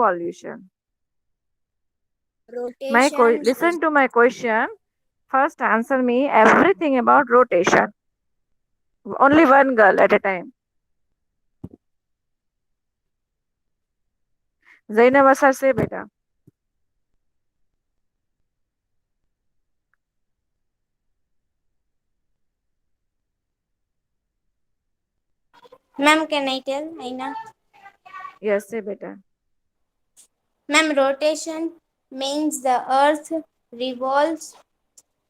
revolution? Rotation Listen to my question. First, answer me everything about rotation. Only one girl at a time. Zainab Asar say beta. Ma'am, can I tell Aina? Yes, say beta. Ma'am, rotation means the earth revolves,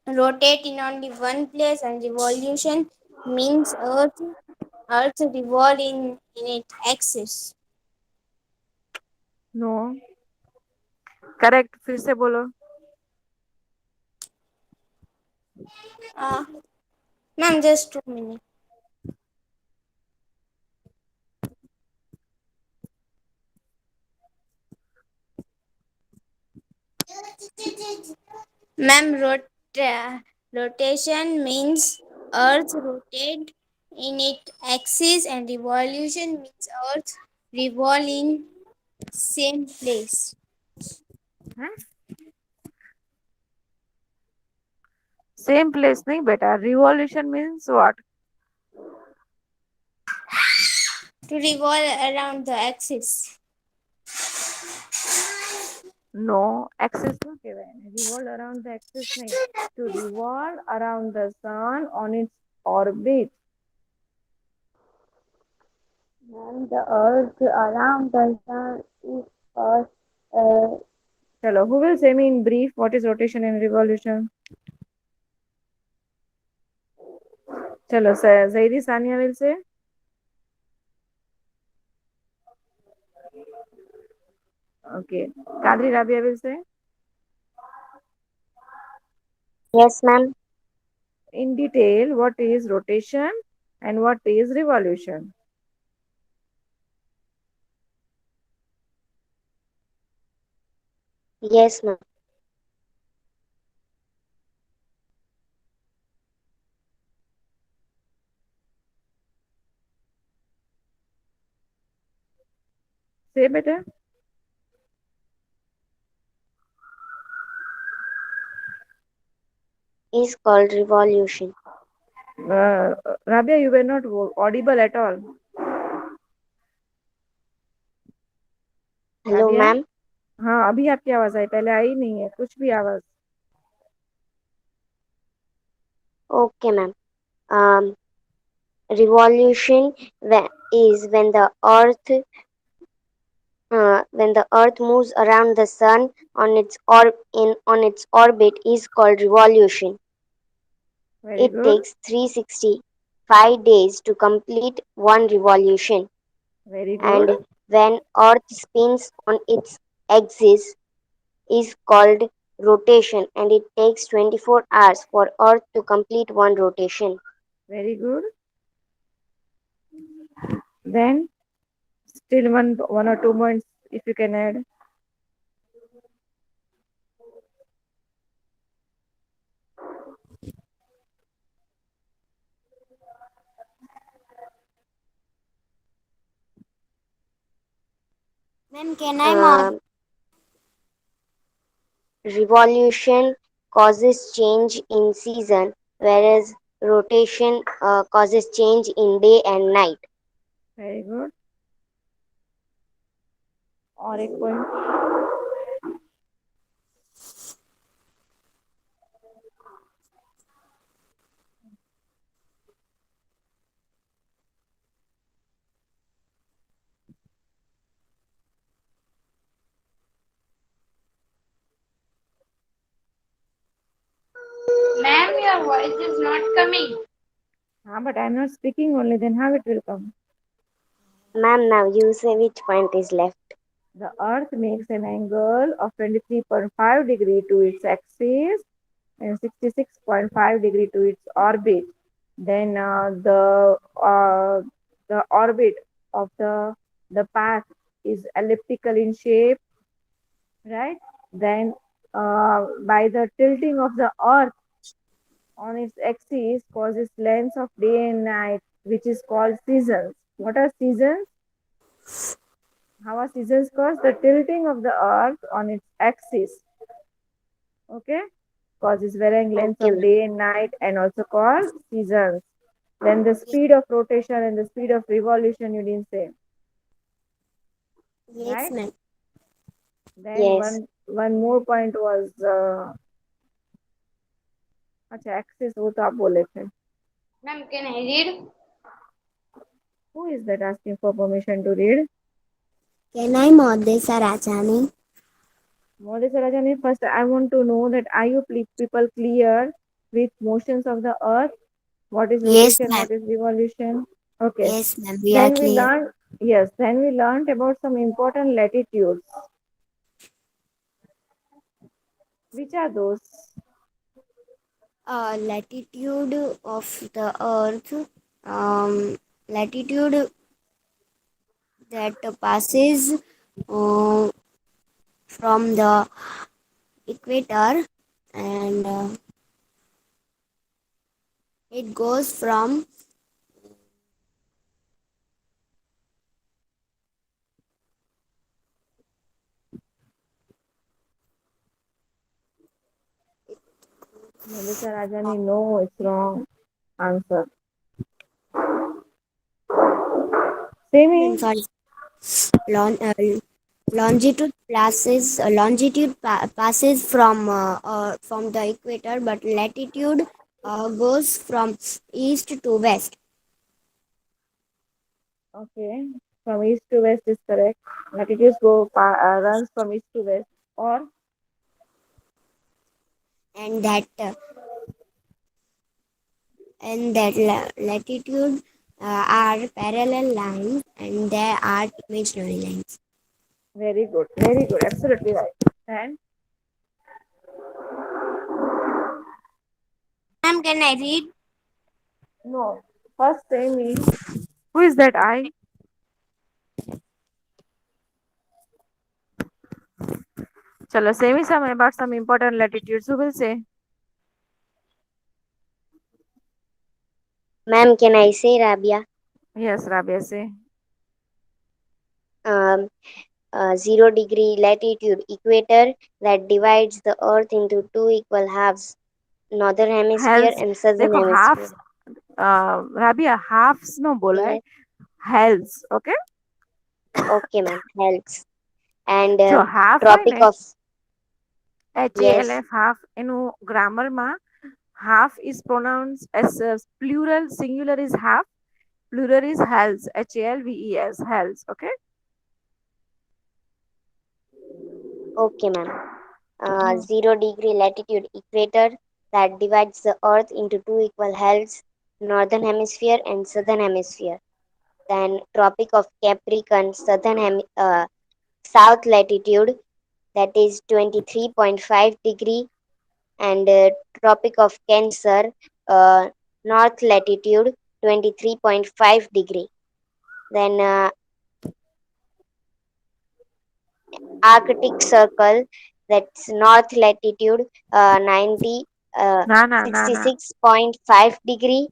rotate in only one place, and revolution means earth revolve in its axis. No. Correct. फिर से बोलो. Uh, Ma'am, just 2 minutes. Ma'am, rotation means earth rotate in its axis, and revolution means earth revolve in same place. हाँ? Same place नहीं बेटा. Revolution means what? To revolve around the axis. No. Axis क्यों कहवाय? Revolve around the axis नहीं. To revolve around the sun on its orbit. And the earth around the sun is earth. Chalo, who will say me in brief what is rotation and revolution? Chalo, Zaidi Sania will say. Okay. Kadri Rabia will say. Yes, ma'am. In detail, what is rotation and what is revolution? Yes, ma'am. Say better. Is called revolution. Rabia, you were not audible at all. Hello, Rabia. ma'am. हाँ, अभी आपकी आवाज आई, पहले आई नहीं है कुछ भी आवाज. Okay, ma'am. Revolution is when the earth moves around the sun on its orbit is called revolution. Very It good. takes 365 days to complete one revolution. Very good. And when earth spins on its axis is called rotation, and it takes 24 hours for earth to complete one rotation. Very good. Then still one or 2 months if you can add. Ma'am, can I mark? Uh, Revolution causes change in season, whereas rotation causes change in day and night. Very good. और एक point. Ma'am, your voice is not coming. हाँ, but I am not speaking only. Then how it will come? Ma'am, now you say which point is left. The Earth makes an angle of 23.5 degree to its axis and 66.5 degree to its orbit. Then the orbit of the path is elliptical in shape, right? Then by the tilting of the Earth on its axis causes lengths of day and night, which is called seasons. What are seasons? How are seasons caused? The tilting of the earth on its axis, okay, causes varying lengths Okay, of ma'am. day and night and also called seasons. Then the speed of rotation and the speed of revolution, you didn't say, Yes, right? ma'am. Then Yes. one more point was अच्छा axis वो तो आप बोले थे. Ma'am, can I read? Who is that asking for permission to read? Can I Modesa Rajani? Modi Sarajani, first I want to know that are you people clear with motions of the earth? What is Yes, rotation? ma'am. What is revolution? Okay. Yes, ma'am. We are Then we clear. learned, yes, then we learned about some important latitudes. Which are those? Latitude of the Earth. Latitude that passes uh, from the equator, and it goes from Modi Sarajani, no, it's wrong answer. I'm Same. sorry, lon, uh, longitude passes from the equator, but latitude goes from east to west, Okay. From east to west is correct. Latitudes runs from east to west. Or and latitude are parallel lines, and there are imaginary lines. very good. Very good. Absolutely right. And Ma'am, can I read? no. First say me. Who is that I? Chalo, say me some about some important latitudes. Who will say? Ma'am, can I say, Rabia? Yes, Rabia say. Um, 0 degree latitude equator that divides the earth into two equal halves, northern hemisphere Hells. and southern देखो hemisphere. halves. Rabia halves no बोला है. Yes. Hells. Okay. Okay, ma'am. Helps. And जो half હોય Tropic ને of, yes. HALF half એનું ગ્રામરમાં half is pronounced as plural, singular is half, plural is hells, HALVES, hells. Okay. Okay, ma'am. Hmm. 0 degree latitude equator that divides the earth into two equal halves, northern hemisphere and southern hemisphere. Then Tropic of Capricorn, south latitude, that is 23.5 degree, and Tropic of Cancer, uh, north latitude, 23.5 degree. Then Arctic Circle, that's north latitude, 90 ना ना ना ना. 66.5 degree,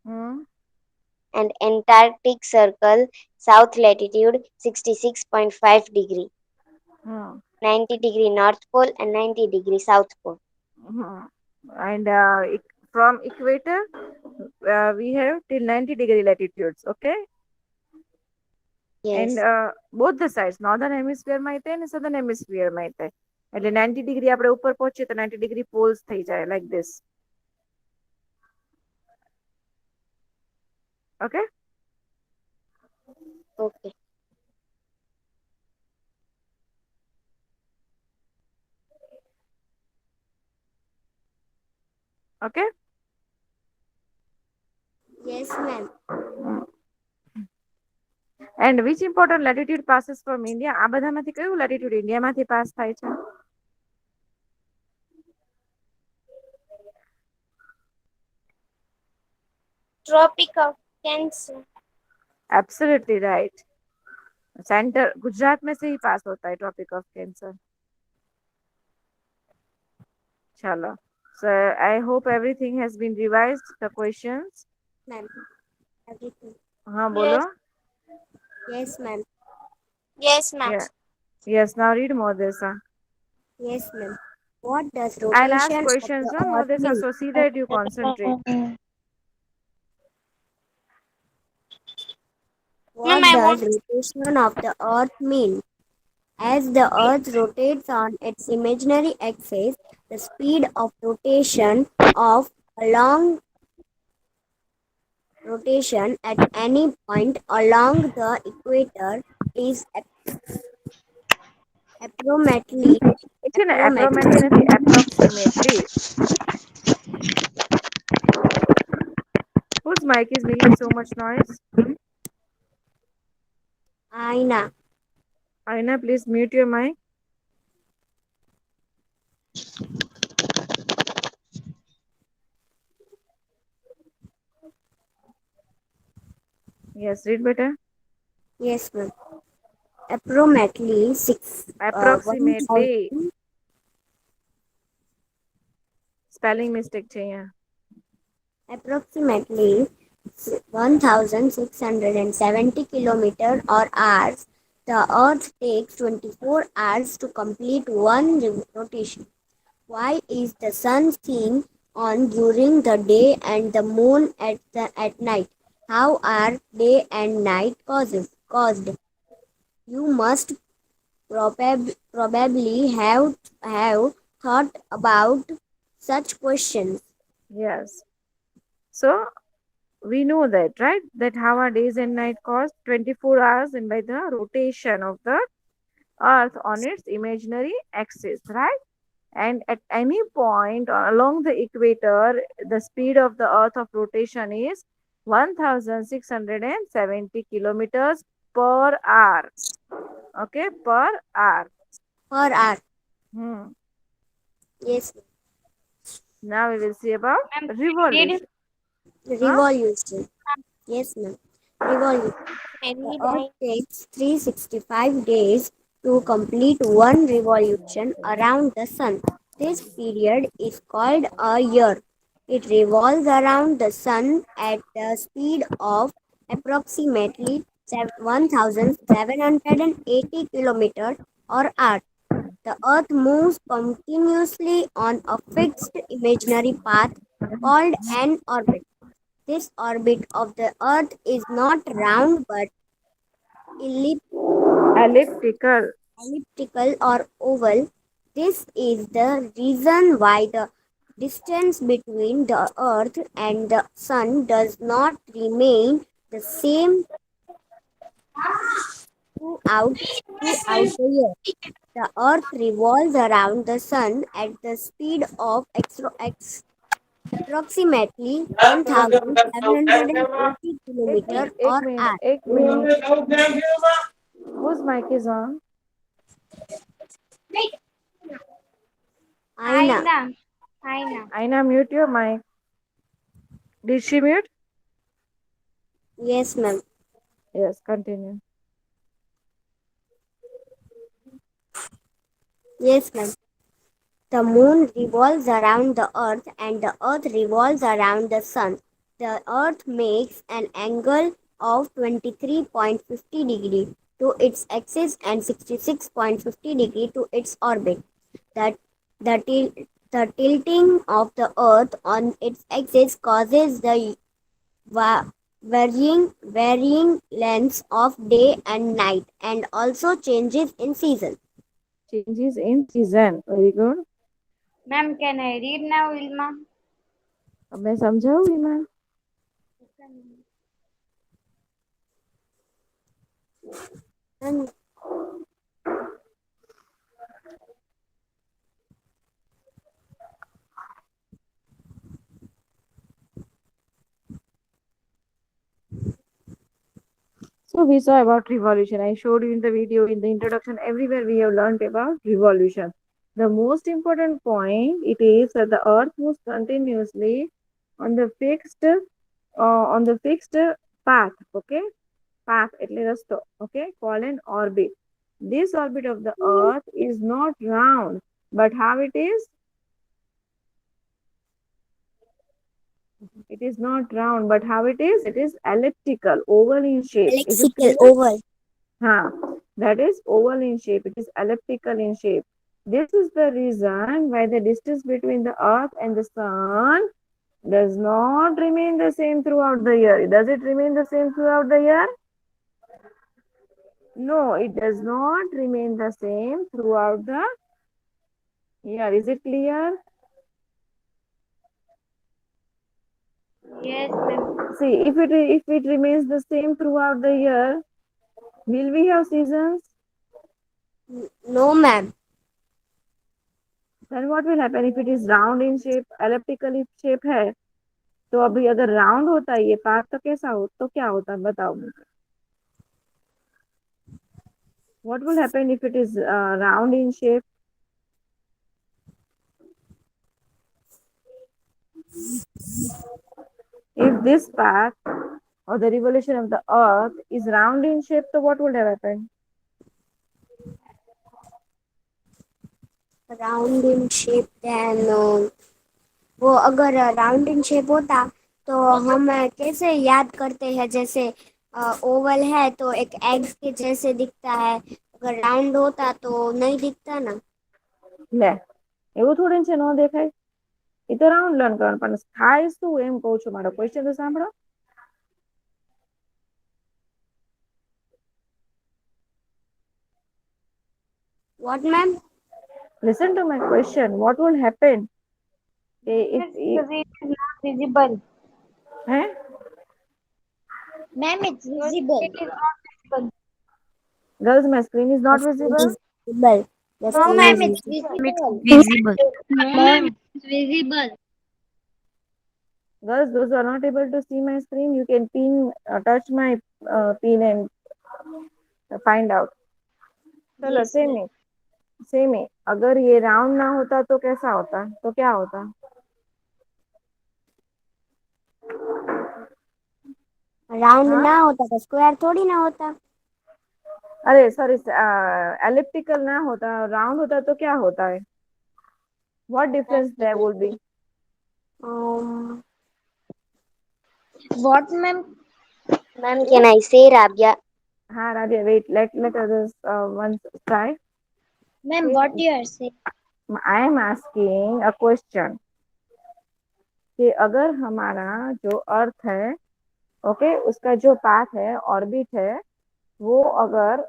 Hmm. and Antarctic Circle, south latitude, 66.5 degree, Hmm. 90 degree North Pole and 90 degree South Pole. Hmm. And from equator, we have till 90-degree latitudes. Okay. And Yes. both the sides, northern hemisphere માં તે અને southern hemisphere માં તે. એટલે 90 degree આપણે ઉપર પહોંચીએ તો 90 ડિગ્રી પોલ્સ થઈ જાય like this. Okay. Okay. Okay. Yes, ma'am. Mm. And which important latitude passes from India? આ બધામાંથી કયું latitude ઇન્ડિયામાંથી પાસ થાય છે? Tropic of Cancer. Absolutely right. Centre Gujarat में से ही पास होता है ट्रॉपिक ऑफ कैंसर. चलो. So I hope everything has been revised. The questions. Ma'am, everything. हाँ बोलो. Yes, yes, ma'am. Yes, ma'am. Yeah. Yes. Now read Modesa. Yes, ma'am. What does I'll ask rotation of questions, the no, earth Modesa. mean? So see that you concentrate. Ma'am, What I does want. rotation of the earth mean? As the earth rotates on its imaginary axis, the speed of of along rotation at any point along the equator is approximately It's an approximately approximately. Whose mic is making so much noise? Aina. Aina, please mute your mic. Yes, read better. Yes, ma'am. Approximately one Approximately. thousand Spelling mistake चाहिए. approximately 1670 kilometer or hours. The earth takes 24 hours to complete one rotation. Why is the sun seen on during the day and the moon at night? How are day and night caused? You must probably have thought about such questions. Yes. So we know that, right? That how our days and night cost 24 hours and by the rotation of the Earth on its imaginary axis, right? And at any point along the equator, the speed of the Earth of rotation is 1670 kilometers per hour. Okay, per hour. Per hour. Hmm. Yes, Now we will see about Ma'am, can you read? revolution. Huh? revolution. Yes, ma'am. Revolution. I The read. Earth takes 365 days to complete one revolution around the Sun. This period is called a year. It revolves around the Sun at the speed of approximately 1780 km or hour. The Earth moves continuously on a fixed imaginary path called an orbit. This orbit of the Earth is not round but Elliptical. elliptical or oval. This is the reason why the distance between the Earth and the Sun does not remain the same throughout, throughout the year. The Earth revolves around the Sun at the speed of approximately 1780 एक km minute एक or minute hour. एक minute. Whose mic is on? Aina. Aina. Aina. Aina, mute your mic. Did she mute? Yes, ma'am. Yes, continue. Yes, ma'am. The moon revolves around the earth and the earth revolves around the sun. The earth makes an angle of 23.50 degree to its axis and 66.50 degree to its orbit. That the, the tilting of the earth on its axis causes the varying lengths of day and night and also changes in season. Changes in season. Very good. Ma'am, can I read now, Ilma? अब मैं समझाऊंगी ma'am. And So we saw about revolution. I showed you in the video, in the introduction, everywhere we have learned about revolution. The most important point it is that the Earth moves continuously on the fixed path. Okay, path એટલે રસ્તો. Okay, called an orbit. This orbit of the Earth is not round, but how it is? It is not round, but how it is? It is elliptical, oval in shape. Is it lexical clear? oval. Huh. that is oval in shape, it is elliptical in shape. This is the reason why the distance between the earth and the sun does not remain the same throughout the year. Does it remain the same throughout the year? No, it does not remain the same throughout the year. Is it clear? Yes, ma'am. See, if it remains the same throughout the year, will we have seasons? No, ma'am. Then what will happen if it is round in shape, elliptical shape है? तो अभी अगर round होता है ये part तो कैसा हो तो क्या होता है बताओ मुझे. What will happen if it is round in shape? If this path or the revolution of the earth is round in shape, so what would have happened? Round in shape then वो अगर round in shape होता तो हम कैसे याद करते हैं जैसे ओवल है तो एक एग्स के जैसे दिखता है अगर राउंड होता तो नहीं दिखता ना લે એવું થોડી છે ન દેખાય. એ તો રાઉન્ડ લર્ન કરવાનું પણ થાય શું એમ કહું છું. મારો ક્વેશ્ચન તો સાંભળો. What ma'am Listen to my question. What will happen if Because it is not visible. eh? Ma'am it's Because visible it is not visible. Girls, my screen is the not screen visible. Is visible the No, screen ma'am, is it's visible visible. No ma'am it's visible Girls, those who are not able to see my screen, you can pin, touch my pin and find out. चलो yes same ma'am ही same ही. अगर ये round ना होता तो कैसा होता तो क्या होता? राउंड हाँ ना होता तो स्क्वायर थोड़ी ना होता अरे सॉरी एलिप्टिकल ना होता राउंड होता तो क्या होता है? What difference there would be? What, ma'am? Ma'am can I say Rabia हाँ Rabia wait let others once try. Ma'am, what you are saying? I am asking a question कि अगर हमारा जो अर्थ है ओके उसका जो पाथ है ऑर्बिट है वो अगर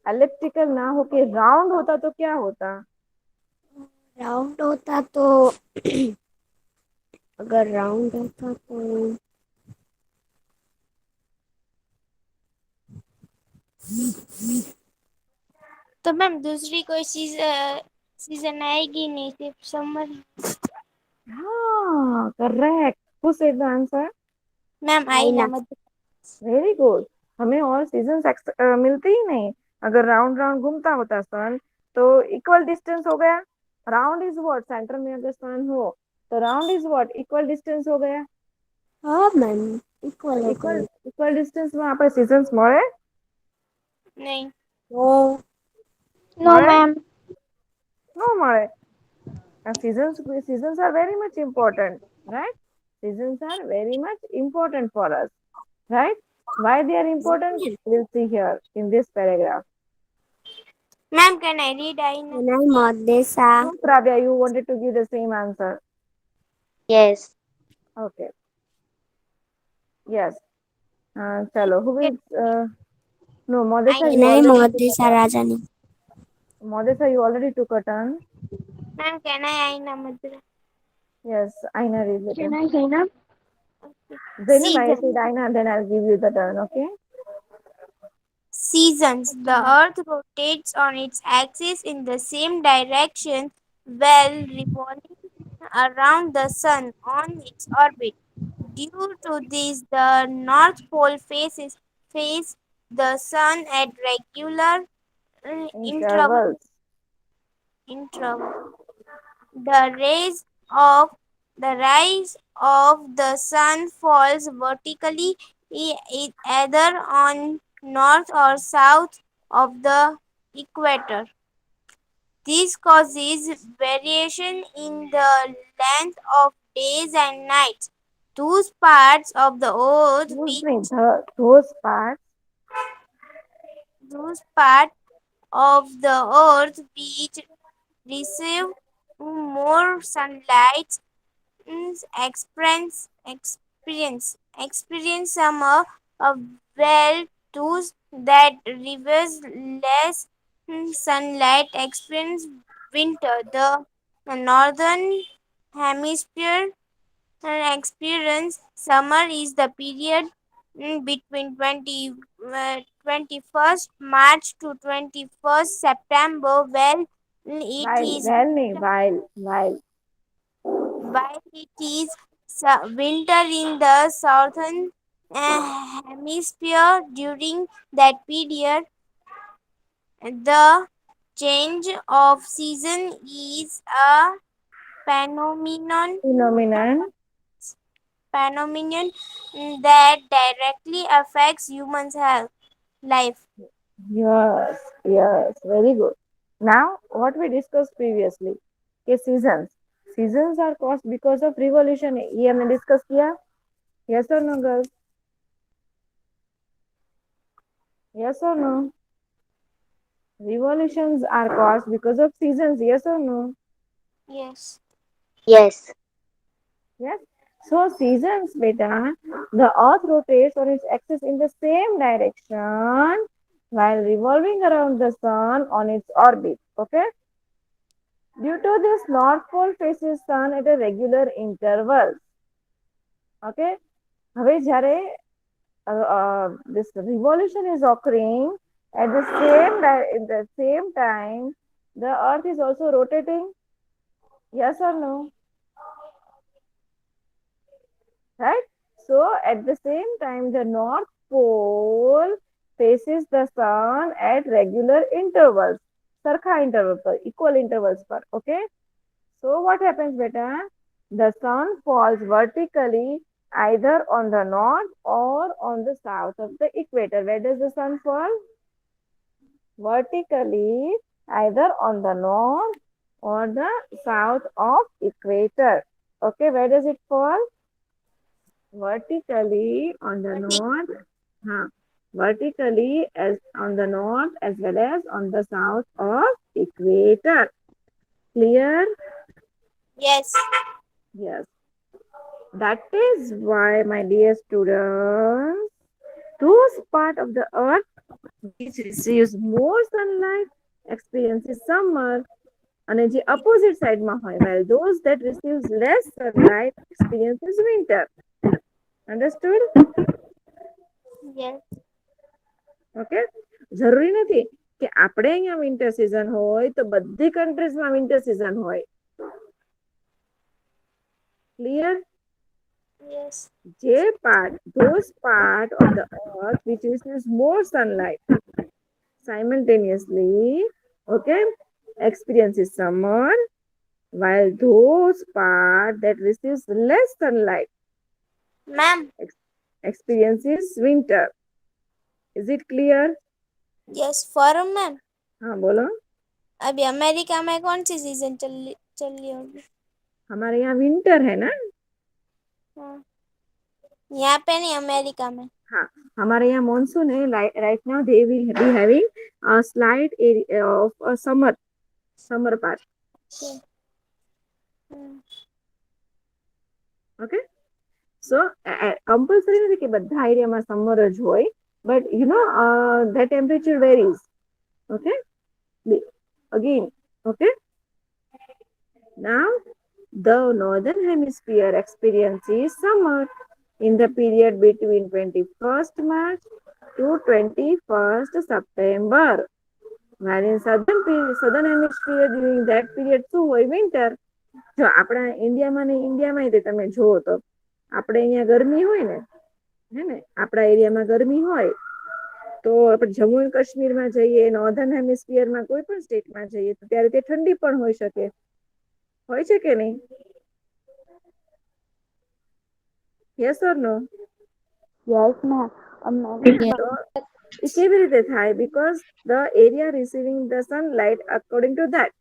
एलिप्टिकल ना होके राउंड होता तो क्या होता? राउंड होता तो अगर राउंड होता तो तो मैम दूसरी कोई सीजन आएगी नहीं सिर्फ समर. हाँ correct. Who said the answer? Ma'am आई ना आईना मत. Very good. हमें और सीजन मिलते ही नहीं. अगर राउंड राउंड घूमता होता सन तो इक्वल डिस्टेंस हो गया. राउंड इज व्हाट सेंटर में अगर सन हो तो round is what equal distance हो गया. हाँ मैम तो इक्वल हो इक्वल गई इक्वल डिस्टेंस में આપણે सीजन्स મળે नहीं. नो No, મળે ma'am. ન મળે. Seasons are very much important, right? Seasons are very much important for us, right? Why they are important we'll see here in this paragraph. Ma'am, can I read Aina? नहीं मत देसा No, Pravya, you wanted to give the same answer. Yes Okay. Yes. Chalo. Who will? No, Modesa, you नहीं already मत took a देसा turn. राजा ने Modesa, you already took a turn. Ma'am, can I Aina Madra? Yes, Aina read Can it. I Zainab? Zainab, I Season. said Aina, then I'll give you the turn. Okay. Seasons. The Earth rotates on its axis in the same direction while revolving around the Sun on its orbit. Due to this, the North Pole face the Sun at regular Intervals. intervals. The rays of the rise of the sun falls vertically either on north or south of the equator. This causes variation in the length of days and nights. Those parts of the earth Excuse which me, those parts. those parts of the earth which receive more sunlight experience summer, well those that rivers less sunlight experience winter. The northern hemisphere experience summer is the period between 21st March to 21st September. Well, it is while it is winter in the southern hemisphere. During that period, the change of season is a phenomenon Phenomenon. phenomenon that directly affects humans' health life. Yes, yes, very good. Now, what we discussed previously, okay, seasons. Seasons are caused because of revolution. ये हमने discuss किया? Yes or no, girls? Yes or no? Revolutions are caused because of seasons. Yes or no? Yes. Yes. Yes. So seasons, beta, the earth rotates on its axis in the same direction while revolving around the sun on its orbit. Okay. Due to this, North Pole faces sun at a regular intervals. Okay. હવે જ્યારે this revolution is occurring at the same time, the earth is also rotating. Yes or no? Right? So at the same time, the North Pole faces the sun at regular intervals. Sarkha interval per, equal intervals per. Okay. So what happens, beta? The sun falls vertically either on the north or on the south of the equator. Where does the sun fall? Vertically either on the north or the south of equator. Okay, where does it fall? Vertically on the north. Huh. Vertically as on the north as well as on the south of equator. Clear? Yes. Yes. That is why, my dear students, those part of the earth which receives more sunlight experiences summer અને જે opposite સાઈડમાં હોય, while those that receives less sunlight experiences winter. Understood? Yes. Okay. જરૂરી નથી કે આપણે અહીંયા winter season હોય તો બધી કન્ટ્રીઝમાં વિન્ટર સિઝન હોય. Clear? Yes. Those part of the earth which receives more sunlight simultaneously, okay, experiences summer, while those part that receives less sunlight Ma'am. experiences winter. Is it clear? Yes. For ma'am. हाँ बोलो. अभी America में कौन सी season चल रही होगी? हमारे यहाँ विंटर है ना. हाँ. यहाँ पे नहीं, अमेरिका में. हाँ, हमारे यहाँ मॉनसून है. Right now they will be having a slight area of a summer part. Okay. So compulsory નથી કે બધા એરિયામાં સમર જ હોય, but you know the temperature varies. Okay. Again. Okay. Now the northern hemisphere experiences summer in the period between 21st March to 21st September. While in southern hemisphere during that period શું હોય? Winter. જો આપણા ઇન્ડિયામાં ને ઇન્ડિયામાં તમે જુઓ તો આપણે અહીંયા ગરમી હોય ને, હે ને, આપણા એરિયામાં ગરમી હોય તો આપણે જમ્મુ એન્ડ કાશ્મીરમાં જઈએ, નોર્ધન હેમિસ્ફિયરમાં કોઈ પણ સ્ટેટમાં જઈએ તો ત્યારે તે ઠંડી પણ હોઈ શકે. હોય છે કે નહીં? Yes or no? Yes, ma'am. તો એ કેવી રીતે થાય? Because the area receiving the sunlight according to that.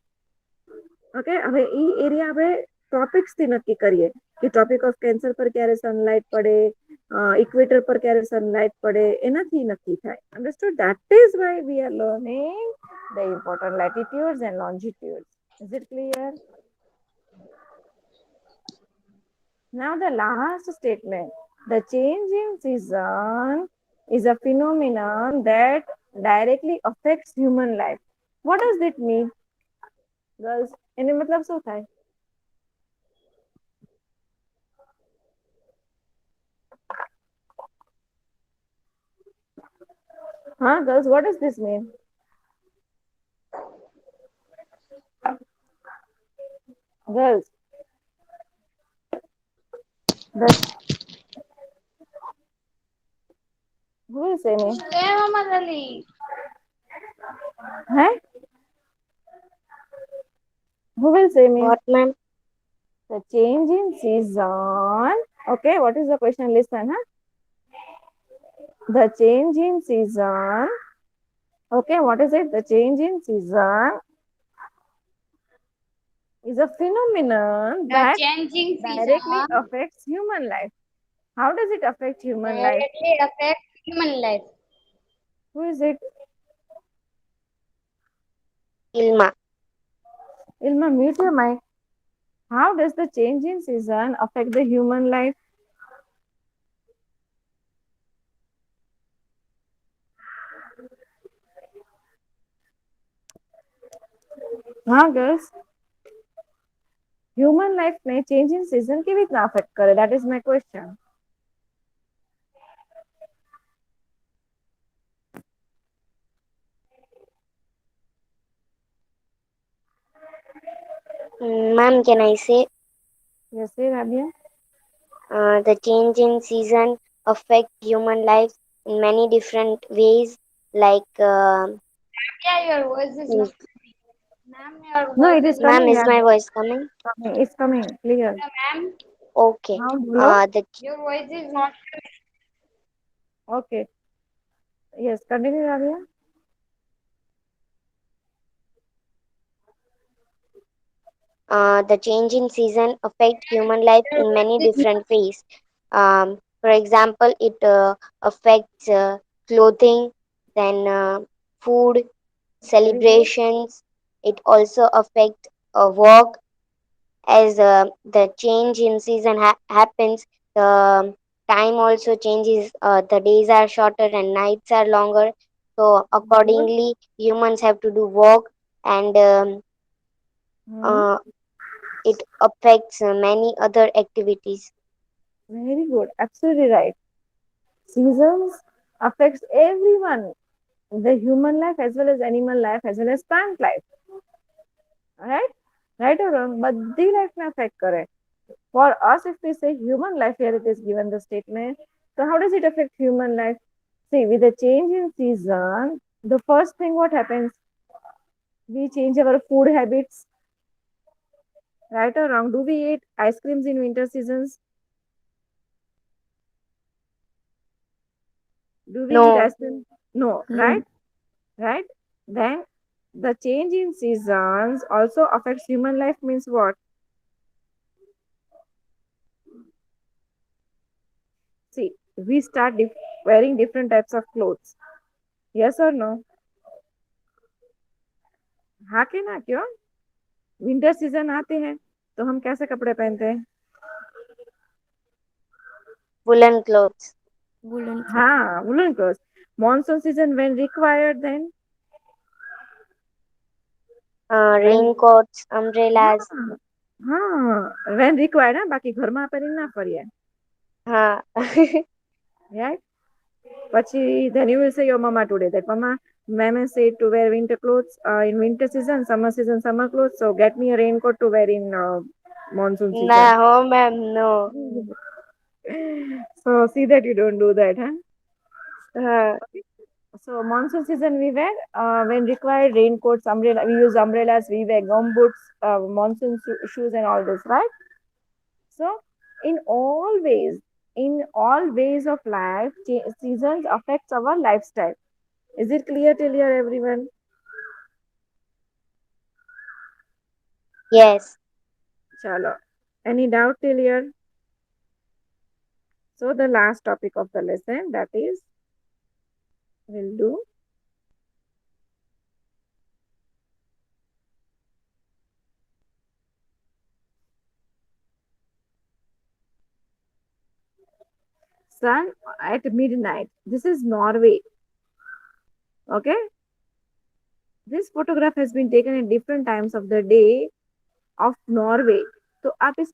Okay, હવે એ એરિયા આપણે ટોપિક્સ થી નક્કી કરીએ કે કે ટ્રોપિક ઓફ કેન્સર પર ક્યારે સનલાઇટ પડે, ઇક્વેટર પર ક્યારે સનલાઇટ પડે, એનાથી નક્કી થાય. Understood? That is why we are learning the important latitudes and longitudes. Is it clear? Now the last statement. The change in season is a phenomenon that directly affects human life. What does it mean, girls? એને મતલબ શું થાય? Huh, girls? What does this mean? Girls, the, who will say me? Huh? Who will say me? What, ma'am? The change in season. Okay, what is the question? Listen, huh? The change in season. Okay, what is it? The change in season is a phenomenon The that changing directly season affects human life. How does it affect human life? directly affects human life. Who is it? Ilma. Ilma, mute your mic. How does the change in season affect the human life? Huh, girls? Human life ને change in season કેવી રીતના affect કરે? That is my question. Ma'am, can I say Yes, say Rabia. the change in season affect human life in many different ways, like Yeah, your voice is not. Ma'am, your No, voice it is is not. ma'am, coming, is my Rabia. voice coming? Coming. It's coming. Clear. Ma'am, Okay. Now, bolo. The your voice is not. Okay. Yes, continue, Rabia. the change in season affect human life Your in many voice is not. different ways. For example, it affects clothing, then food, Very good. celebrations. It also affects work as the change in season happens. The time also changes. The days are shorter and nights are longer. So Very good. accordingly, humans have to do work, and Hmm. uh, it affects many other activities. Very good. Absolutely right. Seasons affects everyone, the human life as well as animal life as well as plant life. Right? Right or wrong? બધી life ને affect કરે. For us, if we say human life, here it is given the statement. So how does it affect human life? See, with the change in season, the first thing what happens, we change our food habits. Right or wrong? Do we eat ice creams in winter seasons? Do we eat No, ice cream? No, No. right? Right? Then the change in seasons also affects human life means what? See, we start wearing different types of clothes. Yes or no? हाँ के ना क्यों? Winter season आते हैं तो हम कैसे कपड़े पहनते हैं? woolen clothes, Woolen clothes. हाँ, woolen clothes. Monsoon season when required, then when raincoats, umbrellas. हाँ हाँ when required હા બાકી ઘરમાં પહેરીને ના ફરીએ. Huh. Right? પછી then you will say your mama today that mama mama said to wear winter clothes in winter season summer clothes, so get me a raincoat to wear in monsoon season. Nah, oh ma'am, no. So see that you don't do that, huh? Huh. So monsoon season we wear when required raincoats, umbrella. We use umbrellas. We wear gum boots, monsoon shoes, and all this, right? So in all ways of life, seasons affects our lifestyle. Is it clear till here, everyone? Yes. Chalo. Any doubt till here? So the last topic of the lesson, that is, we'll do sun at midnight. This is Norway. Okay. This photograph has been taken at different times of the day of Norway. तो आप इस